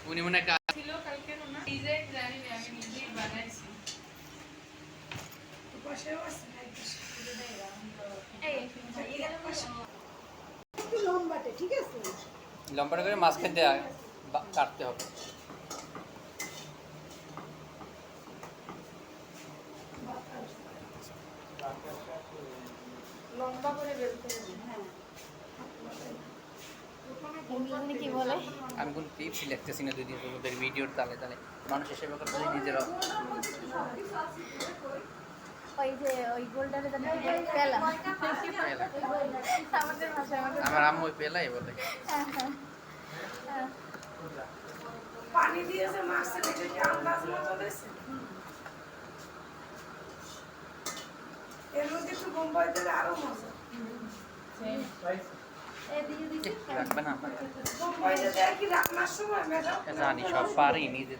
উনি মনে ছিল কালকে না ডিজাইন জানি না আমি নিজেই বানাইছি তো পাশেও আছে এই একটু লম্বাটে ঠিক আছে লম্বাটা করে মাঝখান দিয়ে কাটতে হবে লম্বা করে বের করে দিন হ্যাঁ কি বলে আমি কোন টিপস লিখতেছি না 2 দিন তোদের ভিডিওর তালে তালে মানুষ সেবা করতে নিজেরা ওই যে ওই গোলটারে জানি কি বলে পেলা আমাদের ভাষায় আমার আম্মু ওই পেলাই বলে পানি দিয়েছে মাছের এটা কি আন্দাজ মতো দিয়েছে এর মধ্যে একটু বোম্বাই দিলে আরো মজা রাখবে না বোম্বাই দিলে কি রান্নার সময় ম্যাডাম জানি সব পারি নিজে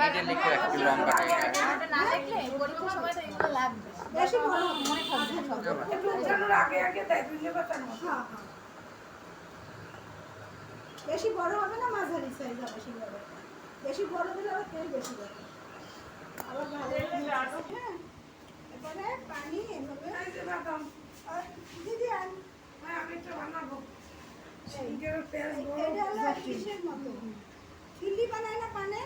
এটা লিখে রাখছি লম্বাটা না দেখলে পরীক্ষার সময় তো এগুলো লাগবে বেশি মনে থাকবে সব একটু উঠানোর আগে আগে দেয় দুলে বাতানো বেশি বড় হবে না মাঝারি সাইজ হবে সিঙ্গারা বেশি বড় দিলে আবার তেল বেশি যাবে আবার ভালো হ্যাঁ এবারে পানি এভাবে এই যে বাদাম দিদি আন আমি একটা বানাবো সিঙ্গারা পেঁয়াজ বড় এটা হলো কিসের মতো খিল্লি বানায় না পানে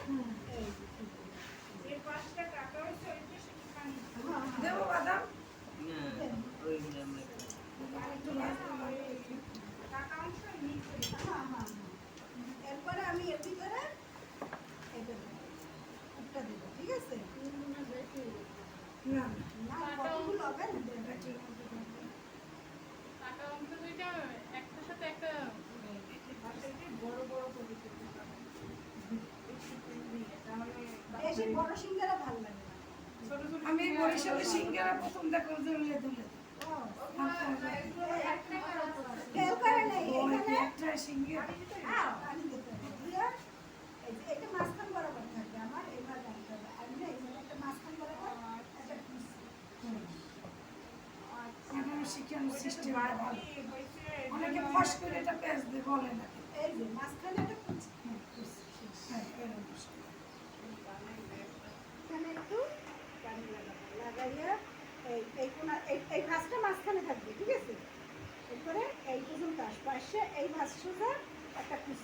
এই পাঁচটা কাটা হয়েছে ওইটা সেটা পানি দেবো বাদাম কাটা অংশ নিচে এরপরে আমি এর ভিতরে এটা একটা দেবো ঠিক আছে না না কতগুলো হবে না কাটা অংশ দুইটা একটার সাথে একটা বড় বড় করে বেশি বড় সিঙ্গারা ভালো লাগে না আমি বরিশালে সিঙ্গারা প্রথম দেখলাম যে উলিয়ে তুলে তেল করে নেই এখানে একটা সিঙ্গারা পানি দিতে হবে দিয়ে এটা মাঝখান বরাবর থাকবে আমার এবার রাখতে হবে আর না এই একটা মাঝখান বরাবর একটা পিস এখন শিখানোর সিস্টেম ভালো অনেকে ফস করে এটা পেঁয়াজ দিয়ে বলে না এই যে মাঝখানে একটা পিস এখানে একটু পানি লাগাবো লাগাইয়া এই কোনা এই ভাঁজটা মাঝখানে থাকবে ঠিক আছে এরপরে এই পর্যন্ত আসবে আসে এই ভাঁজ সোজা একটা পিস